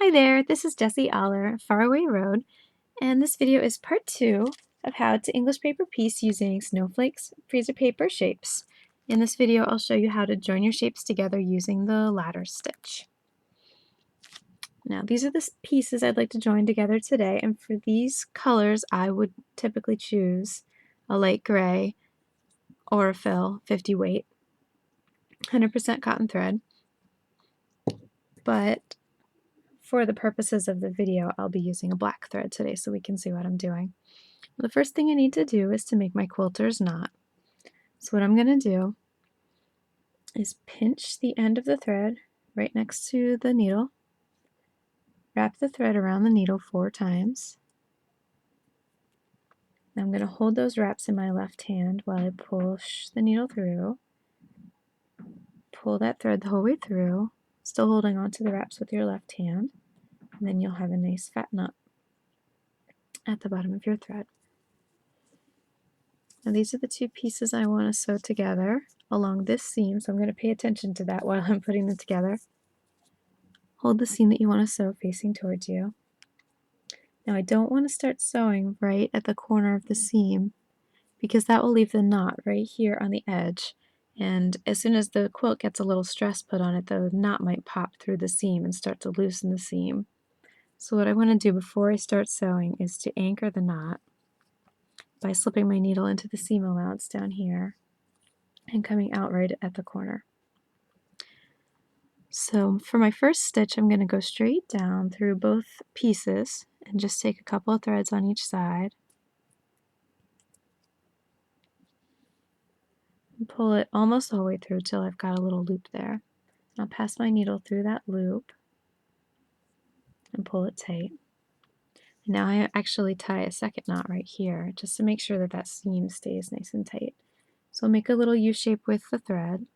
Hi there, this is Jessie Aller, Faraway Road, and this video is part 2 of how to English paper piece using snowflakes, freezer paper shapes. In this video, I'll show you how to join your shapes together using the ladder stitch. Now, these are the pieces I'd like to join together today, and for these colors, I would typically choose a light gray or a fill 50 weight, 100% cotton thread, but for the purposes of the video, I'll be using a black thread today so we can see what I'm doing. The first thing I need to do is to make my quilter's knot. So what I'm going to do is pinch the end of the thread right next to the needle, wrap the thread around the needle 4 times. I'm going to hold those wraps in my left hand while I push the needle through, pull that thread the whole way through, still holding on to the wraps with your left hand, and then you'll have a nice fat knot at the bottom of your thread. Now these are the 2 pieces I want to sew together along this seam, so I'm going to pay attention to that while I'm putting them together. Hold the seam that you want to sew facing towards you. Now I don't want to start sewing right at the corner of the seam because that will leave the knot right here on the edge, and as soon as the quilt gets a little stress put on it, the knot might pop through the seam and start to loosen the seam. So what I want to do before I start sewing is to anchor the knot by slipping my needle into the seam allowance down here and coming out right at the corner. So for my first stitch, I'm going to go straight down through both pieces and just take a couple of threads on each side and pull it almost all the way through till I've got a little loop there. I'll pass my needle through that loop and pull it tight. And now I actually tie a second knot right here just to make sure that that seam stays nice and tight. So I'll make a little U shape with the thread,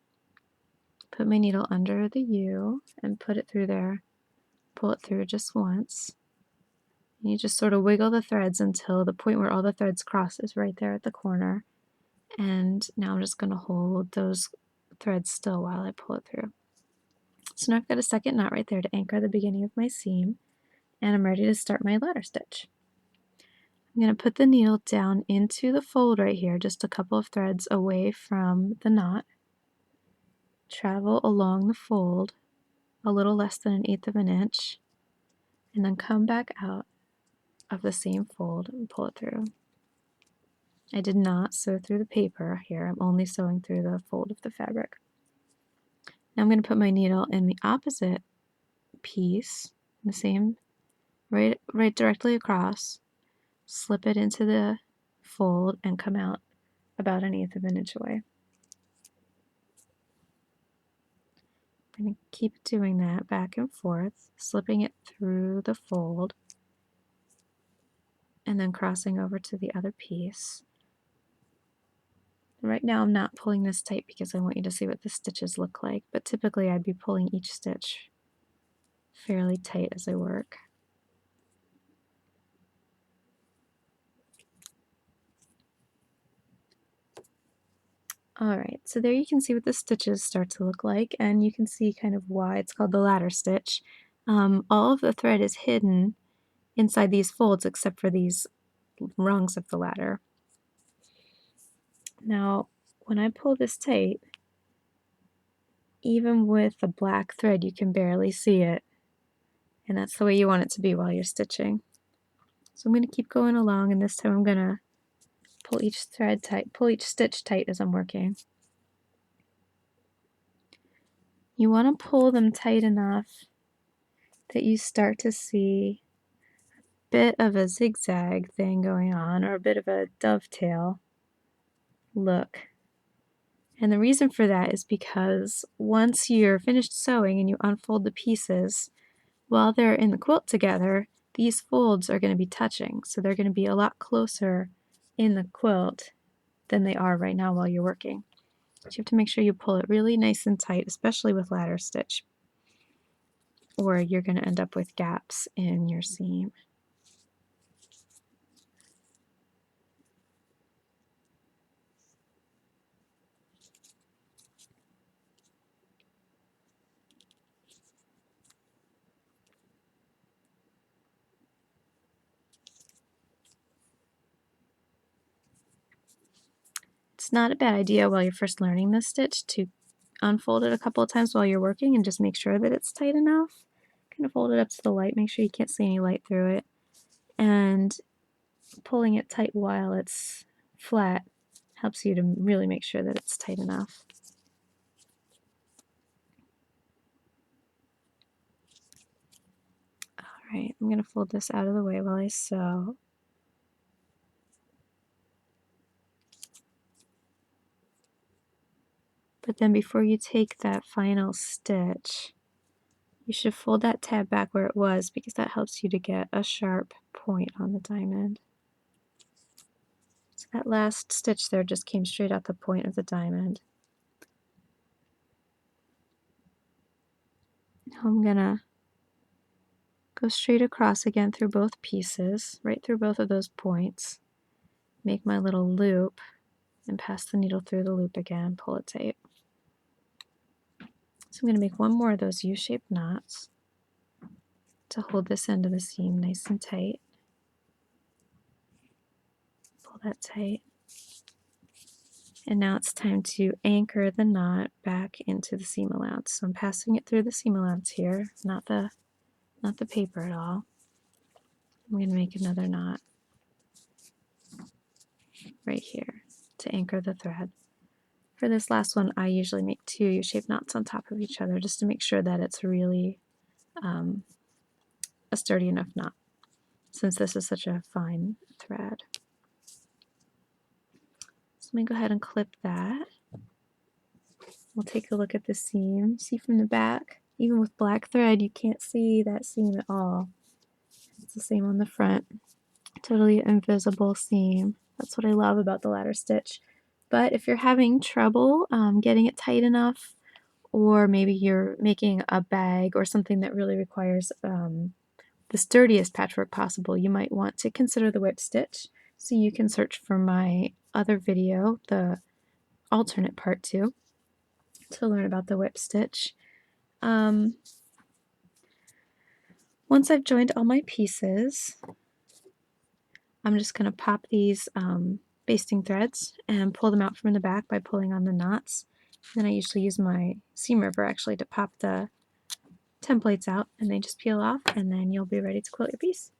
put my needle under the U and put it through there, pull it through just once. And you just sort of wiggle the threads until the point where all the threads cross is right there at the corner. And now I'm just going to hold those threads still while I pull it through. So now I've got a second knot right there to anchor the beginning of my seam, and I'm ready to start my ladder stitch. I'm going to put the needle down into the fold right here, just a couple of threads away from the knot, travel along the fold a little less than 1/8 of an inch, and then come back out of the same fold and pull it through. I did not sew through the paper here, I'm only sewing through the fold of the fabric. Now I'm going to put my needle in the opposite piece, the same, right directly across, slip it into the fold and come out about 1/8 of an inch away. I'm going to keep doing that back and forth, slipping it through the fold and then crossing over to the other piece. Right now I'm not pulling this tight because I want you to see what the stitches look like, but typically I'd be pulling each stitch fairly tight as I work. Alright, so there you can see what the stitches start to look like, and you can see kind of why it's called the ladder stitch. All of the thread is hidden inside these folds except for these rungs of the ladder. Now, when I pull this tight, even with the black thread, you can barely see it, and that's the way you want it to be while you're stitching. So I'm going to keep going along, and this time I'm going to pull each thread tight, pull each stitch tight as I'm working. You want to pull them tight enough that you start to see a bit of a zigzag thing going on, or a bit of a dovetail look. And the reason for that is because once you're finished sewing and you unfold the pieces, while they're in the quilt together, these folds are going to be touching, so they're going to be a lot closer in the quilt than they are right now while you're working. So you have to make sure you pull it really nice and tight, especially with ladder stitch, or you're going to end up with gaps in your seam. It's not a bad idea while you're first learning this stitch to unfold it a couple of times while you're working and just make sure that it's tight enough. Kind of fold it up to the light, make sure you can't see any light through it, and pulling it tight while it's flat helps you to really make sure that it's tight enough. Alright, I'm going to fold this out of the way while I sew. But then before you take that final stitch, you should fold that tab back where it was because that helps you to get a sharp point on the diamond. So that last stitch there just came straight out the point of the diamond. Now I'm gonna go straight across again through both pieces, right through both of those points, make my little loop, and pass the needle through the loop again, pull it tight. So I'm going to make one more of those U-shaped knots to hold this end of the seam nice and tight. Pull that tight. And now it's time to anchor the knot back into the seam allowance. So I'm passing it through the seam allowance here, not the paper at all. I'm going to make another knot right here to anchor the thread. For this last one, I usually make 2 U-shaped knots on top of each other just to make sure that it's really a sturdy enough knot, since this is such a fine thread. So let me go ahead and clip that. We'll take a look at the seam. See from the back, even with black thread, you can't see that seam at all. It's the same on the front. Totally invisible seam. That's what I love about the ladder stitch. But if you're having trouble getting it tight enough, or maybe you're making a bag or something that really requires the sturdiest patchwork possible, you might want to consider the whip stitch. So you can search for my other video, the alternate part 2, to learn about the whip stitch. Once I've joined all my pieces, I'm just going to pop these basting threads and pull them out from the back by pulling on the knots. Then I usually use my seam ripper actually to pop the templates out, and they just peel off, and then you'll be ready to quilt your piece.